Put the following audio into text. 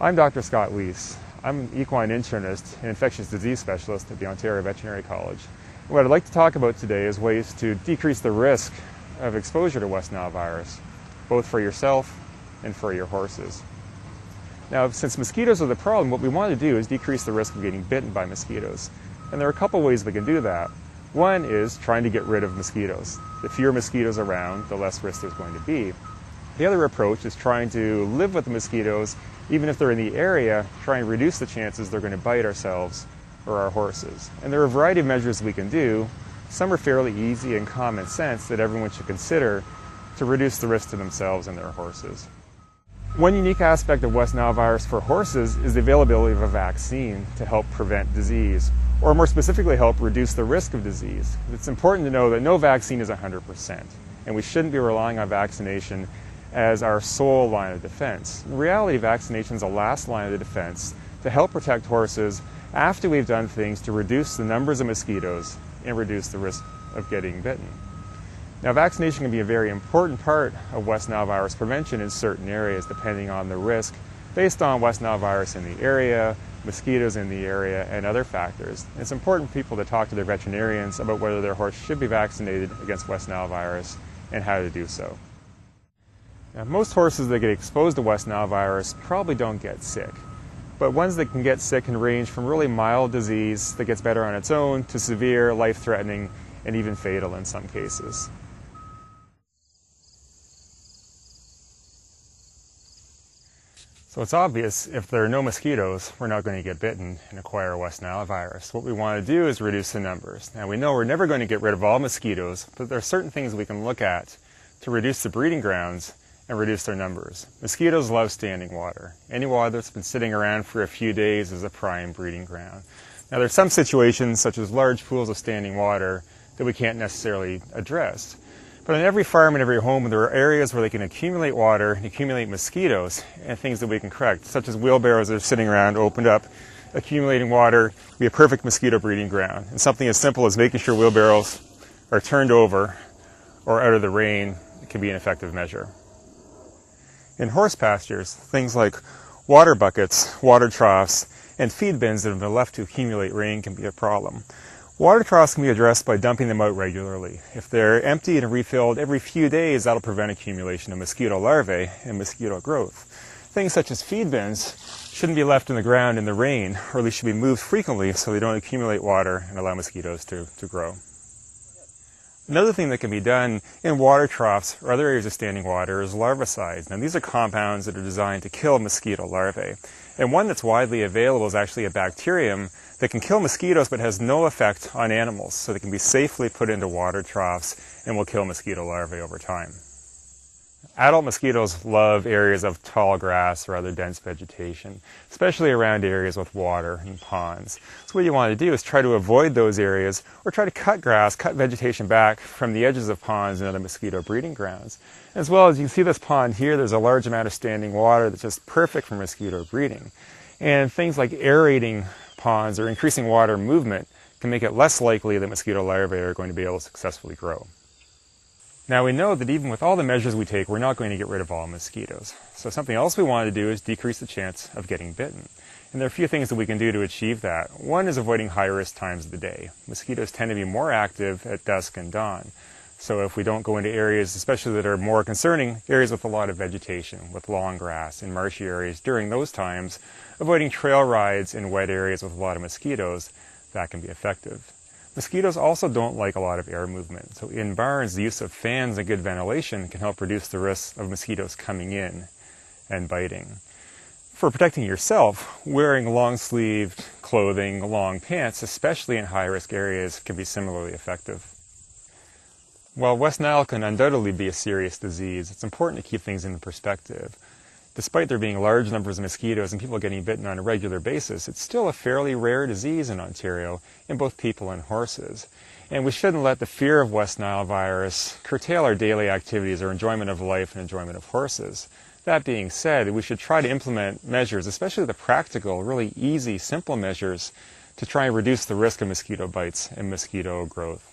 I'm Dr. Scott Weese. I'm an equine internist and infectious disease specialist at the Ontario Veterinary College. What I'd like to talk about today is ways to decrease the risk of exposure to West Nile virus, both for yourself and for your horses. Now, since mosquitoes are the problem, what we want to do is decrease the risk of getting bitten by mosquitoes. And there are a couple ways we can do that. One is trying to get rid of mosquitoes. The fewer mosquitoes around, the less risk there's going to be. The other approach is trying to live with the mosquitoes, even if they're in the area, try and reduce the chances they're going to bite ourselves or our horses. And there are a variety of measures we can do. Some are fairly easy and common sense that everyone should consider to reduce the risk to themselves and their horses. One unique aspect of West Nile virus for horses is the availability of a vaccine to help prevent disease, or more specifically help reduce the risk of disease. It's important to know that no vaccine is 100%, and we shouldn't be relying on vaccination as our sole line of defense. In reality, vaccination is the last line of defense to help protect horses after we've done things to reduce the numbers of mosquitoes and reduce the risk of getting bitten. Now, vaccination can be a very important part of West Nile virus prevention in certain areas, depending on the risk based on West Nile virus in the area, mosquitoes in the area, and other factors. It's important for people to talk to their veterinarians about whether their horse should be vaccinated against West Nile virus and how to do so. Now, most horses that get exposed to West Nile virus probably don't get sick, but ones that can get sick can range from really mild disease that gets better on its own to severe, life-threatening, and even fatal in some cases. So it's obvious if there are no mosquitoes, we're not going to get bitten and acquire West Nile virus. What we want to do is reduce the numbers. Now, we know we're never going to get rid of all mosquitoes, but there are certain things we can look at to reduce the breeding grounds and reduce their numbers. Mosquitoes love standing water. Any water that's been sitting around for a few days is a prime breeding ground. Now, there are some situations, such as large pools of standing water, that we can't necessarily address. But on every farm and every home, there are areas where they can accumulate water and accumulate mosquitoes, and things that we can correct, such as wheelbarrows that are sitting around, opened up, accumulating water, be a perfect mosquito breeding ground. And something as simple as making sure wheelbarrows are turned over or out of the rain can be an effective measure. In horse pastures, things like water buckets, water troughs, and feed bins that have been left to accumulate rain can be a problem. Water troughs can be addressed by dumping them out regularly. If they're emptied and refilled every few days, that'll prevent accumulation of mosquito larvae and mosquito growth. Things such as feed bins shouldn't be left in the ground in the rain, or at least should be moved frequently so they don't accumulate water and allow mosquitoes to grow. Another thing that can be done in water troughs or other areas of standing water is larvicides. Now, these are compounds that are designed to kill mosquito larvae. And one that's widely available is actually a bacterium that can kill mosquitoes but has no effect on animals. So they can be safely put into water troughs and will kill mosquito larvae over time. Adult mosquitoes love areas of tall grass or other dense vegetation, especially around areas with water and ponds. So what you want to do is try to avoid those areas or try to cut grass, cut vegetation back from the edges of ponds and other mosquito breeding grounds. As well as you can see this pond here, there's a large amount of standing water that's just perfect for mosquito breeding. And things like aerating ponds or increasing water movement can make it less likely that mosquito larvae are going to be able to successfully grow. Now, we know that even with all the measures we take, we're not going to get rid of all mosquitoes. So something else we want to do is decrease the chance of getting bitten. And there are a few things that we can do to achieve that. One is avoiding high-risk times of the day. Mosquitoes tend to be more active at dusk and dawn. So if we don't go into areas, especially that are more concerning, areas with a lot of vegetation, with long grass and marshy areas during those times, avoiding trail rides in wet areas with a lot of mosquitoes, that can be effective. Mosquitoes also don't like a lot of air movement. So in barns, the use of fans and good ventilation can help reduce the risk of mosquitoes coming in and biting. For protecting yourself, wearing long-sleeved clothing, long pants, especially in high-risk areas, can be similarly effective. While West Nile can undoubtedly be a serious disease, it's important to keep things in perspective. Despite there being large numbers of mosquitoes and people getting bitten on a regular basis, it's still a fairly rare disease in Ontario in both people and horses. And we shouldn't let the fear of West Nile virus curtail our daily activities or enjoyment of life and enjoyment of horses. That being said, we should try to implement measures, especially the practical, really easy, simple measures, to try and reduce the risk of mosquito bites and mosquito growth.